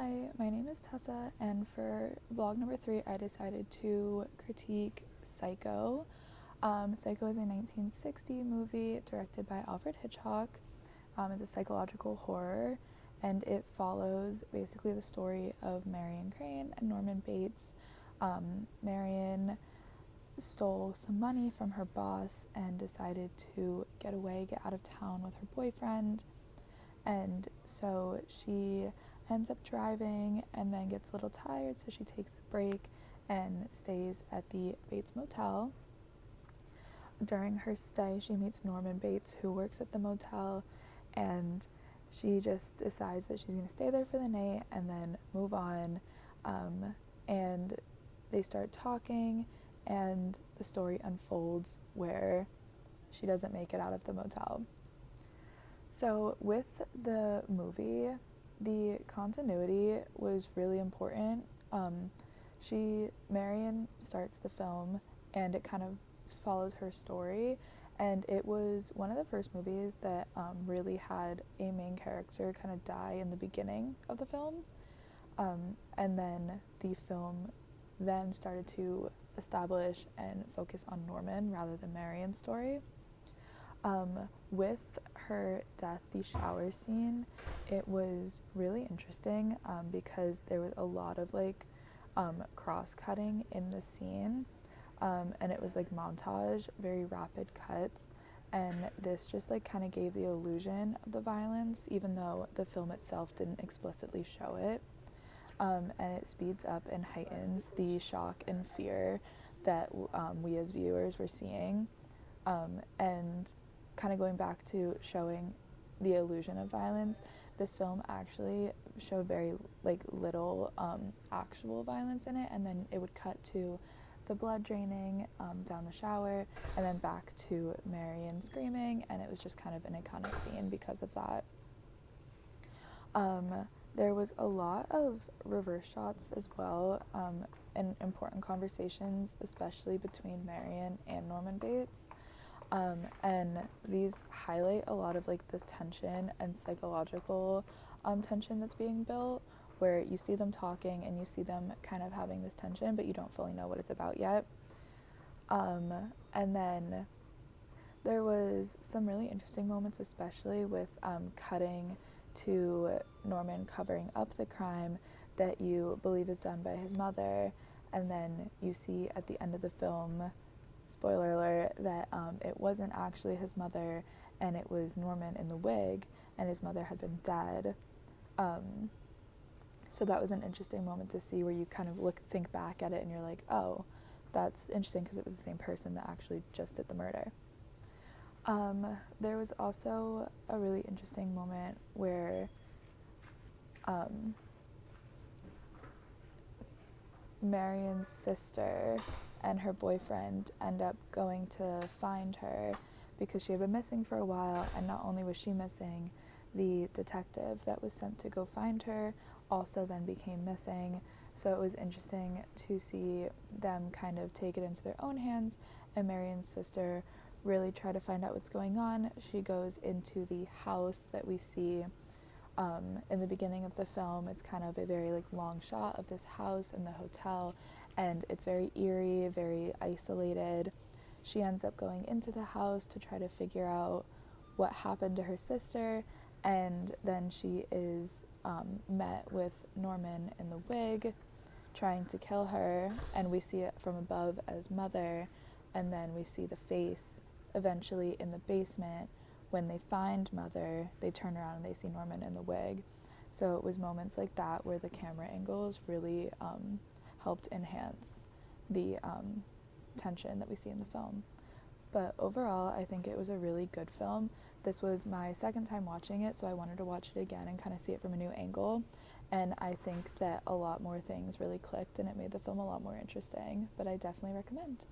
Hi, my name is Tessa, and for vlog number 3, I decided to critique Psycho. Psycho is a 1960 movie directed by Alfred Hitchcock. It's a psychological horror, and it follows basically the story of Marion Crane and Norman Bates. Marion stole some money from her boss and decided to get out of town with her boyfriend. And so she ends up driving and then gets a little tired, so she takes a break and stays at the Bates Motel. During her stay, she meets Norman Bates, who works at the motel, and she just decides that she's going to stay there for the night and then move on. And they start talking, and the story unfolds where she doesn't make it out of the motel. So with the movie, the continuity was really important. Marion starts the film, and it kind of follows her story, and it was one of the first movies that really had a main character kind of die in the beginning of the film, and then the film then started to establish and focus on Norman rather than Marion's story. With her death, the shower scene, it was really interesting because there was a lot of cross-cutting in the scene, and it was montage, very rapid cuts, and this just kind of gave the illusion of the violence, even though the film itself didn't explicitly show it. And it speeds up and heightens the shock and fear that we as viewers were seeing, and kind of going back to showing the illusion of violence, this film actually showed very little actual violence in it, and then it would cut to the blood draining down the shower, and then back to Marion screaming, and it was just kind of an iconic scene because of that. There was a lot of reverse shots as well, and important conversations, especially between Marion and Norman Bates. And these highlight a lot of the tension and psychological tension that's being built, where you see them talking and you see them kind of having this tension, but you don't fully know what it's about yet. And then there was some really interesting moments, especially with cutting to Norman covering up the crime that you believe is done by his mother, and then you see at the end of the film, spoiler alert, that it wasn't actually his mother, and it was Norman in the wig, and his mother had been dead. So that was an interesting moment to see, where you kind of think back at it and you're like, oh, that's interesting because it was the same person that actually just did the murder. There was also a really interesting moment where Marion's sister and her boyfriend end up going to find her because she had been missing for a while, and not only was she missing, the detective that was sent to go find her also then became missing. So it was interesting to see them kind of take it into their own hands, and Marion's sister really try to find out what's going on. She goes into the house that we see in the beginning of the film. It's kind of a very long shot of this house and the hotel, and it's very eerie, very isolated. She ends up going into the house to try to figure out what happened to her sister, and then she is met with Norman in the wig trying to kill her, and we see it from above as Mother, and then we see the face eventually in the basement. When they find Mother, they turn around and they see Norman in the wig. So it was moments like that where the camera angles really helped enhance the tension that we see in the film. But overall, I think it was a really good film. This was my second time watching it, so I wanted to watch it again and kind of see it from a new angle. And I think that a lot more things really clicked, and it made the film a lot more interesting. But I definitely recommend.